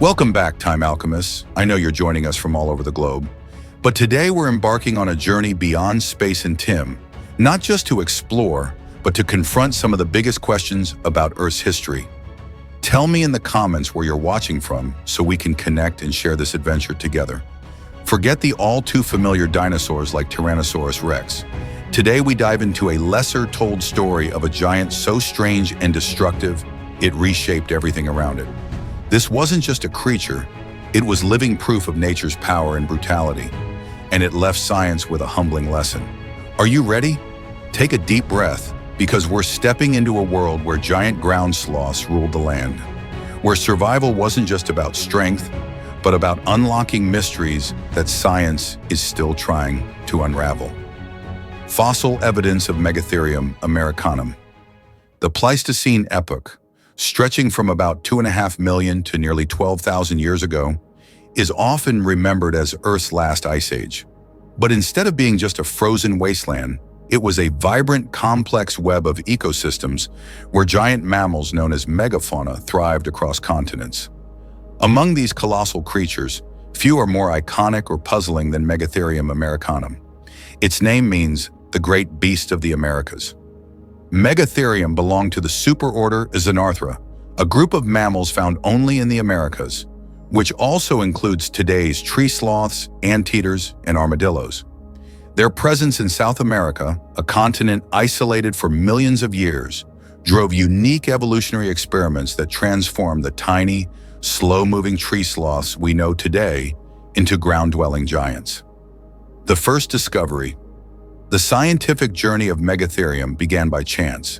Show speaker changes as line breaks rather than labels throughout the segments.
Welcome back, Time Alchemists. I know you're joining us from all over the globe. But today we're embarking on a journey beyond space and Tim, not just to explore, but to confront some of the biggest questions about Earth's history. Tell me in the comments where you're watching from so we can connect and share this adventure together. Forget the all-too-familiar dinosaurs like Tyrannosaurus Rex. Today we dive into a lesser-told story of a giant so strange and destructive, it reshaped everything around it. This wasn't just a creature, it was living proof of nature's power and brutality, and it left science with a humbling lesson. Are you ready? Take a deep breath, because we're stepping into a world where giant ground sloths ruled the land, where survival wasn't just about strength, but about unlocking mysteries that science is still trying to unravel. Fossil evidence of Megatherium americanum. The Pleistocene epoch, stretching from about 2.5 million to nearly 12,000 years ago, is often remembered as Earth's last ice age. But instead of being just a frozen wasteland, it was a vibrant, complex web of ecosystems where giant mammals known as Megafauna thrived across continents. Among these colossal creatures, few are more iconic or puzzling than Megatherium americanum. Its name means the great beast of the Americas. Megatherium belonged to the superorder Xenarthra, a group of mammals found only in the Americas, which also includes today's tree sloths, anteaters, and armadillos. Their presence in South America, a continent isolated for millions of years, drove unique evolutionary experiments that transformed the tiny, slow-moving tree sloths we know today into ground-dwelling giants. The first discovery. The scientific journey of Megatherium began by chance.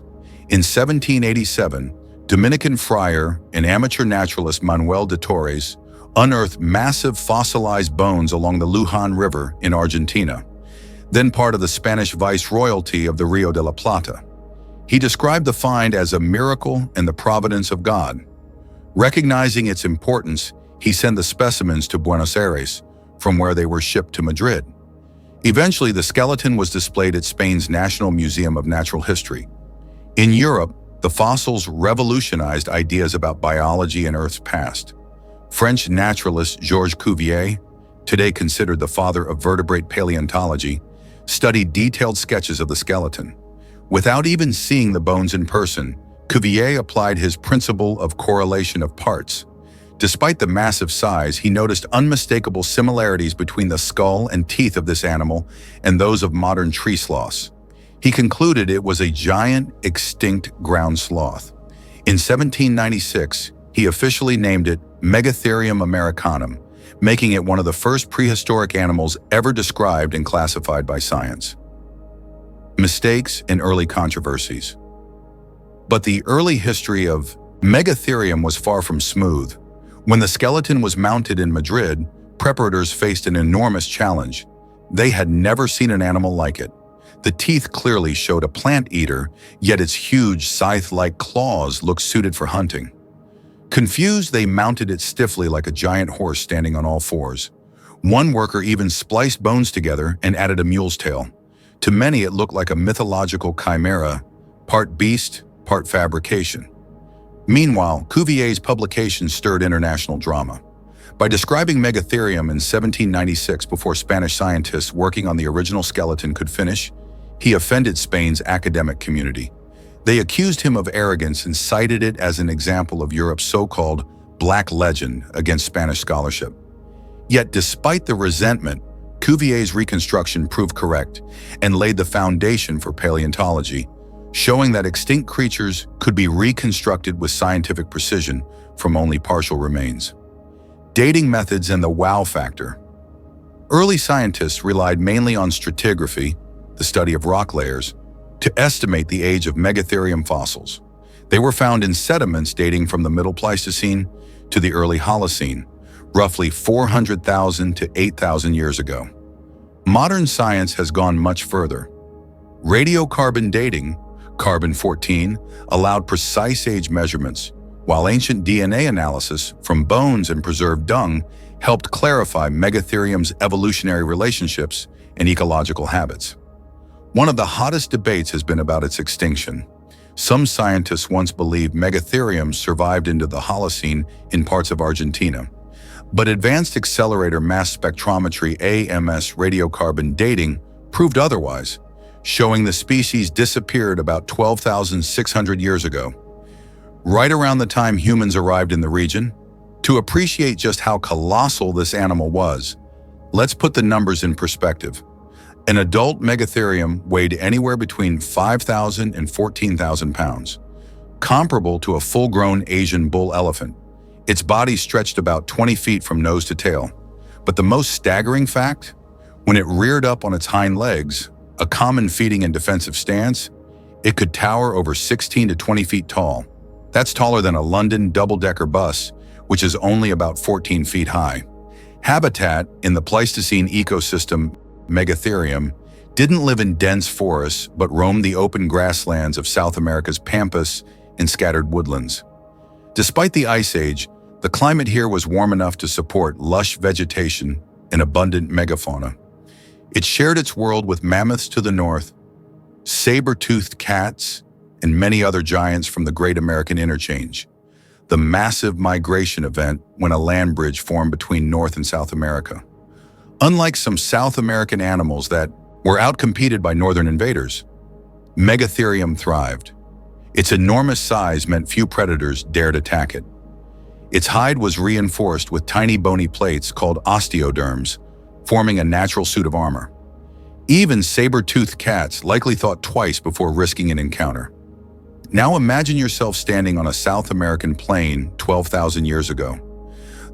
In 1787, Dominican friar and amateur naturalist Manuel de Torres unearthed massive fossilized bones along the Luján River in Argentina, then part of the Spanish viceroyalty of the Rio de la Plata. He described the find as a miracle and the providence of God. Recognizing its importance, he sent the specimens to Buenos Aires, from where they were shipped to Madrid. Eventually, the skeleton was displayed at Spain's National Museum of Natural History. In Europe, the fossils revolutionized ideas about biology and Earth's past. French naturalist Georges Cuvier, today considered the father of vertebrate paleontology, studied detailed sketches of the skeleton. Without even seeing the bones in person, Cuvier applied his principle of correlation of parts. Despite the massive size, he noticed unmistakable similarities between the skull and teeth of this animal and those of modern tree sloths. He concluded it was a giant, extinct ground sloth. In 1796, he officially named it Megatherium americanum, making it one of the first prehistoric animals ever described and classified by science. Mistakes and early controversies. But the early history of Megatherium was far from smooth. When the skeleton was mounted in Madrid, preparators faced an enormous challenge. They had never seen an animal like it. The teeth clearly showed a plant eater, yet its huge scythe-like claws looked suited for hunting. Confused, they mounted it stiffly like a giant horse standing on all fours. One worker even spliced bones together and added a mule's tail. To many, it looked like a mythological chimera, part beast, part fabrication. Meanwhile, Cuvier's publication stirred international drama. By describing Megatherium in 1796 before Spanish scientists working on the original skeleton could finish, he offended Spain's academic community. They accused him of arrogance and cited it as an example of Europe's so-called black legend against Spanish scholarship. Yet despite the resentment, Cuvier's reconstruction proved correct and laid the foundation for paleontology, showing that extinct creatures could be reconstructed with scientific precision from only partial remains. Dating methods and the wow factor. Early scientists relied mainly on stratigraphy, the study of rock layers, to estimate the age of Megatherium fossils. They were found in sediments dating from the Middle Pleistocene to the early Holocene, roughly 400,000 to 8,000 years ago. Modern science has gone much further. Radiocarbon dating, carbon-14, allowed precise age measurements, while ancient DNA analysis from bones and preserved dung helped clarify Megatherium's evolutionary relationships and ecological habits. One of the hottest debates has been about its extinction. Some scientists once believed Megatherium survived into the Holocene in parts of Argentina. But advanced accelerator mass spectrometry AMS radiocarbon dating proved otherwise, showing the species disappeared about 12,600 years ago, right around the time humans arrived in the region. To appreciate just how colossal this animal was, let's put the numbers in perspective. An adult Megatherium weighed anywhere between 5,000 and 14,000 pounds, comparable to a full-grown Asian bull elephant. Its body stretched about 20 feet from nose to tail. But the most staggering fact? When it reared up on its hind legs, a common feeding and defensive stance, it could tower over 16 to 20 feet tall. That's taller than a London double-decker bus, which is only about 14 feet high. Habitat in the Pleistocene ecosystem, Megatherium didn't live in dense forests but roamed the open grasslands of South America's pampas and scattered woodlands. Despite the Ice Age, the climate here was warm enough to support lush vegetation and abundant megafauna. It shared its world with mammoths to the north, saber-toothed cats, and many other giants from the Great American Interchange, the massive migration event when a land bridge formed between North and South America. Unlike some South American animals that were outcompeted by northern invaders, Megatherium thrived. Its enormous size meant few predators dared attack it. Its hide was reinforced with tiny bony plates called osteoderms, forming a natural suit of armor. Even saber-toothed cats likely thought twice before risking an encounter. Now imagine yourself standing on a South American plain 12,000 years ago.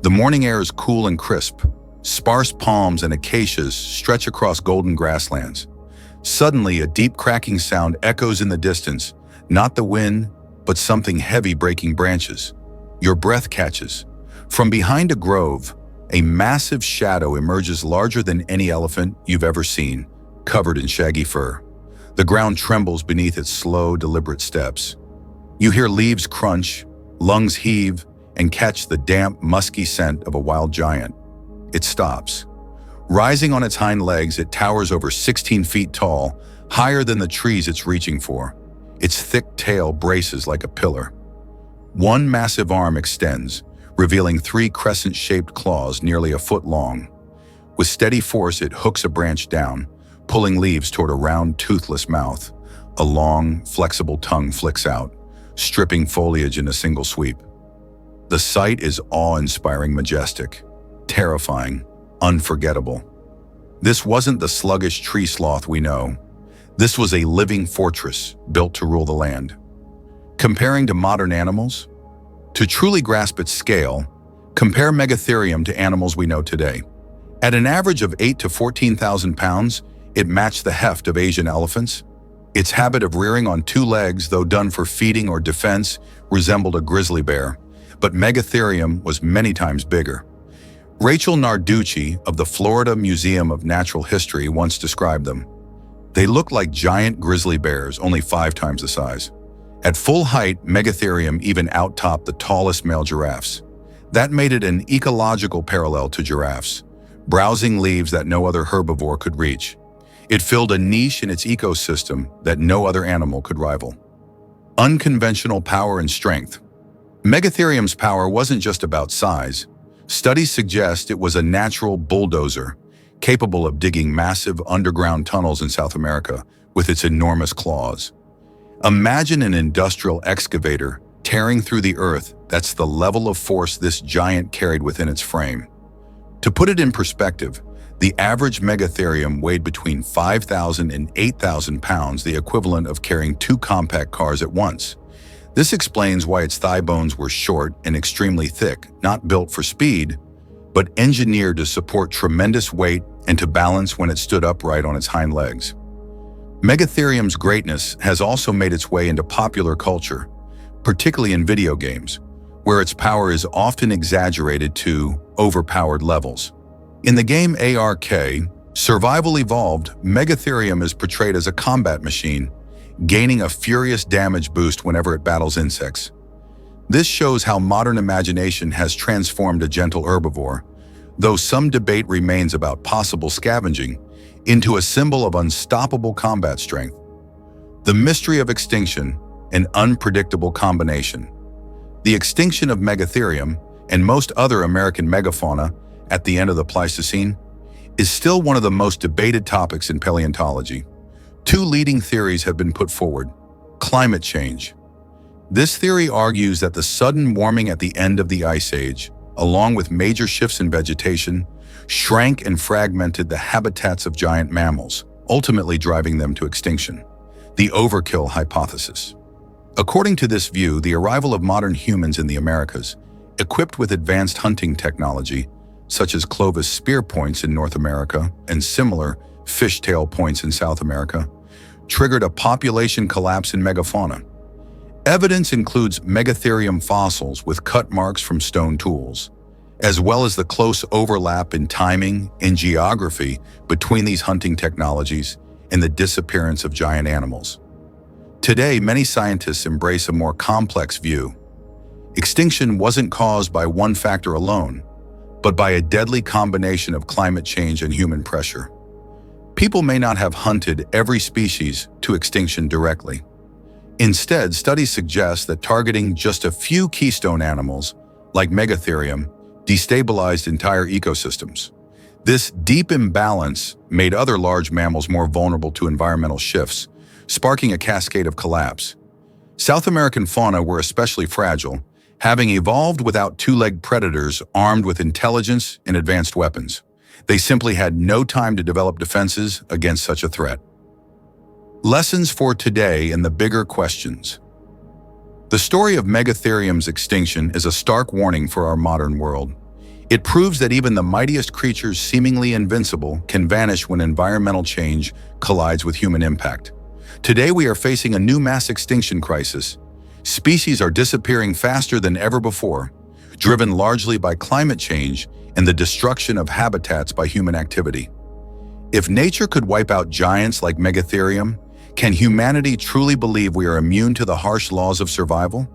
The morning air is cool and crisp. Sparse palms and acacias stretch across golden grasslands. Suddenly, a deep cracking sound echoes in the distance, not the wind, but something heavy breaking branches. Your breath catches. From behind a grove, a massive shadow emerges larger than any elephant you've ever seen, covered in shaggy fur. The ground trembles beneath its slow, deliberate steps. You hear leaves crunch, lungs heave, and catch the damp, musky scent of a wild giant. It stops. Rising on its hind legs, it towers over 16 feet tall, higher than the trees it's reaching for. Its thick tail braces like a pillar. One massive arm extends, revealing 3 crescent-shaped claws nearly a foot long. With steady force, it hooks a branch down, pulling leaves toward a round, toothless mouth. A long, flexible tongue flicks out, stripping foliage in a single sweep. The sight is awe-inspiring, majestic, terrifying, unforgettable. This wasn't the sluggish tree sloth we know. This was a living fortress built to rule the land. Comparing to modern animals? To truly grasp its scale, compare Megatherium to animals we know today. At an average of 8 to 14,000 pounds, it matched the heft of Asian elephants. Its habit of rearing on 2 legs, though done for feeding or defense, resembled a grizzly bear, but Megatherium was many times bigger. Rachel Narducci of the Florida Museum of Natural History once described them. They looked like giant grizzly bears, only 5 times the size. At full height, Megatherium even out-topped the tallest male giraffes. That made it an ecological parallel to giraffes, browsing leaves that no other herbivore could reach. It filled a niche in its ecosystem that no other animal could rival. Unconventional power and strength. Megatherium's power wasn't just about size. Studies suggest it was a natural bulldozer, capable of digging massive underground tunnels in South America with its enormous claws. Imagine an industrial excavator tearing through the earth. That's the level of force this giant carried within its frame. To put it in perspective, the average Megatherium weighed between 5,000 and 8,000 pounds, the equivalent of carrying 2 compact cars at once. This explains why its thigh bones were short and extremely thick, not built for speed, but engineered to support tremendous weight and to balance when it stood upright on its hind legs. Megatherium's greatness has also made its way into popular culture, particularly in video games, where its power is often exaggerated to overpowered levels. In the game ARK, Survival Evolved, Megatherium is portrayed as a combat machine, gaining a furious damage boost whenever it battles insects. This shows how modern imagination has transformed a gentle herbivore, though some debate remains about possible scavenging, into a symbol of unstoppable combat strength. The mystery of extinction. an unpredictable combination. The extinction of Megatherium and most other American megafauna at the end of the Pleistocene is still one of the most debated topics in paleontology. Two leading theories have been put forward. Climate change. This theory argues that the sudden warming at the end of the Ice Age, along with major shifts in vegetation, shrank and fragmented the habitats of giant mammals, ultimately driving them to extinction. The overkill hypothesis. According to this view, the arrival of modern humans in the Americas, equipped with advanced hunting technology, such as Clovis spear points in North America and similar fishtail points in South America, triggered a population collapse in megafauna. Evidence includes Megatherium fossils with cut marks from stone tools, as well as the close overlap in timing and geography between these hunting technologies and the disappearance of giant animals. Today, many scientists embrace a more complex view. Extinction wasn't caused by one factor alone, but by a deadly combination of climate change and human pressure. People may not have hunted every species to extinction directly. Instead, studies suggest that targeting just a few keystone animals, like Megatherium, destabilized entire ecosystems. This deep imbalance made other large mammals more vulnerable to environmental shifts, sparking a cascade of collapse. South American fauna were especially fragile, having evolved without two-legged predators armed with intelligence and advanced weapons. They simply had no time to develop defenses against such a threat. Lessons for today and the bigger questions. The story of Megatherium's extinction is a stark warning for our modern world. It proves that even the mightiest creatures seemingly invincible can vanish when environmental change collides with human impact. Today we are facing a new mass extinction crisis. Species are disappearing faster than ever before, driven largely by climate change and the destruction of habitats by human activity. If nature could wipe out giants like Megatherium, can humanity truly believe we are immune to the harsh laws of survival?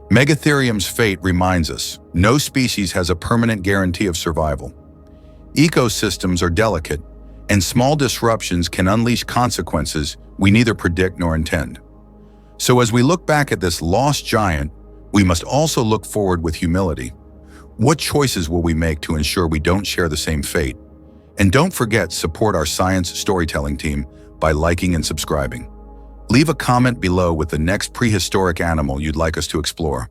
Megatherium's fate reminds us, no species has a permanent guarantee of survival. Ecosystems are delicate, and small disruptions can unleash consequences we neither predict nor intend. So as we look back at this lost giant, we must also look forward with humility. What choices will we make to ensure we don't share the same fate? And don't forget, support our science storytelling team by liking and subscribing. Leave a comment below with the next prehistoric animal you'd like us to explore.